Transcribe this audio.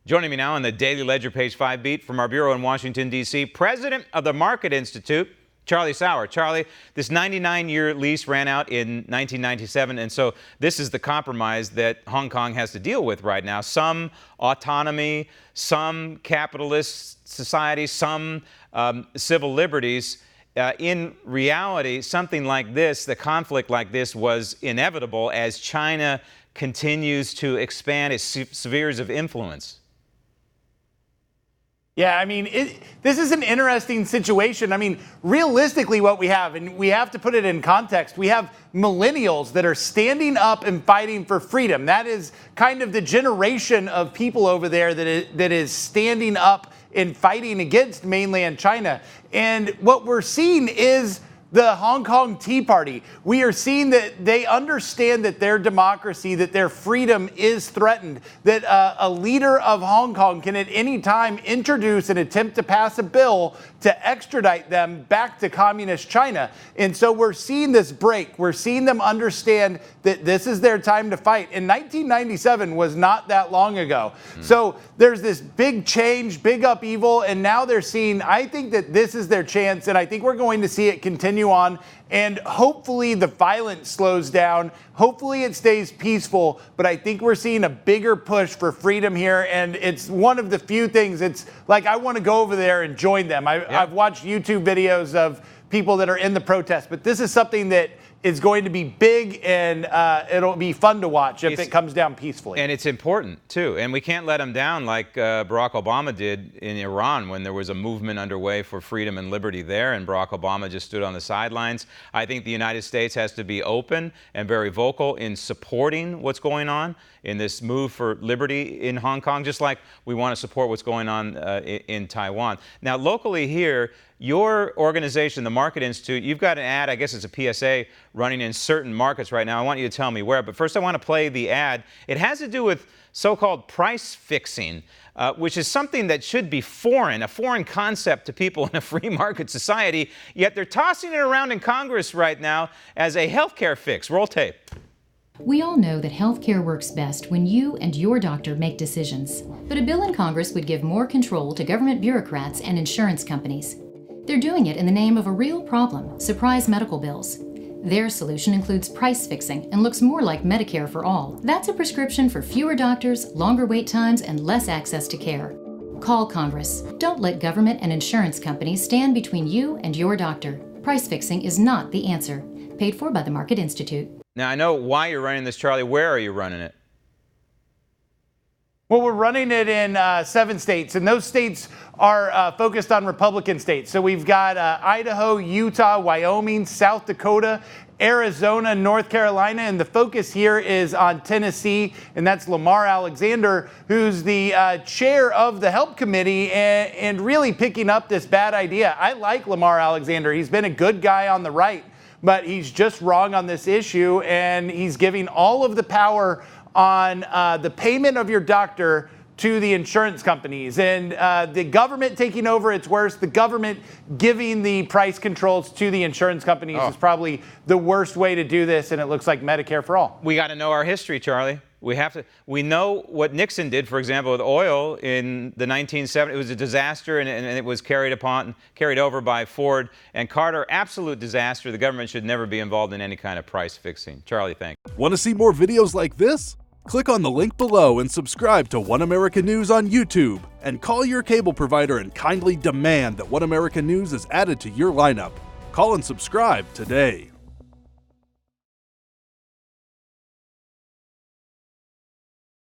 Joining me now on the Daily Ledger Page 5 beat from our bureau in Washington, D.C., president of the Market Institute, Charlie Sauer. Charlie, this 99-year lease ran out in 1997, and so this is the compromise that Hong Kong has to deal with right now. Some autonomy, some capitalist society, some civil liberties. In reality, something like this, the conflict like this, was inevitable as China continues to expand its spheres of influence. Yeah, I mean, this is an interesting situation. I mean, realistically what we have, and we have to put it in context, we have millennials that are standing up and fighting for freedom. That is kind of the generation of people over there that is standing up and fighting against mainland China. And what we're seeing is the Hong Kong Tea Party. We are seeing that they understand that their democracy, that their freedom is threatened, that a leader of Hong Kong can at any time introduce and attempt to pass a bill to extradite them back to communist China. And so we're seeing this break. We're seeing them understand that this is their time to fight. And 1997 was not that long ago. So there's this big change, big upheaval, and now they're seeing, I think that this is their chance, and I think we're going to see it continue on, and hopefully the violence slows down. Hopefully it stays peaceful, but I think we're seeing a bigger push for freedom here, and it's one of the few things. It's like I want to go over there and join them. I've watched YouTube videos of people that are in the protest, but this is something that is going to be big, and it'll be fun to watch if it comes down peacefully. And it's important, too. And we can't let them down like Barack Obama did in Iran when there was a movement underway for freedom and liberty there, and Barack Obama just stood on the sidelines. I think the United States has to be open and very vocal in supporting what's going on in this move for liberty in Hong Kong, just like we want to support what's going on in Taiwan. Now, locally here, your organization, the Market Institute, you've got an ad, I guess it's a PSA, running in certain markets right now. I want you to tell me where, but first I want to play the ad. It has to do with so-called price fixing, which is something that should be foreign, a foreign concept to people in a free market society, yet they're tossing it around in Congress right now as a healthcare fix. Roll tape. We all know that healthcare works best when you and your doctor make decisions. But a bill in Congress would give more control to government bureaucrats and insurance companies. They're doing it in the name of a real problem, surprise medical bills. Their solution includes price fixing and looks more like Medicare for all. That's a prescription for fewer doctors, longer wait times, and less access to care. Call Congress. Don't let government and insurance companies stand between you and your doctor. Price fixing is not the answer. Paid for by the Market Institute. Now, I know why you're running this, Charlie. Where are you running it? Well, we're running it in 7 states, and those states are focused on Republican states. So we've got Idaho, Utah, Wyoming, South Dakota, Arizona, North Carolina, and the focus here is on Tennessee, and that's Lamar Alexander, who's the chair of the Help Committee, and really picking up this bad idea. I like Lamar Alexander. He's been a good guy on the right, but he's just wrong on this issue, and he's giving all of the power on the payment of your doctor to the insurance companies, and the government taking over. It's worse. The government giving the price controls to the insurance companies is probably the worst way to do this, and it looks like Medicare for all. We got to know our history, Charlie. We know what Nixon did, for example, with oil in the 1970s. It was a disaster, and it was carried over by Ford and Carter. Absolute disaster. The government should never be involved in any kind of price fixing. Charlie, thanks. Want to see more videos like this? Click on the link below and subscribe to One American News on YouTube. And call your cable provider and kindly demand that One American News is added to your lineup. Call and subscribe today.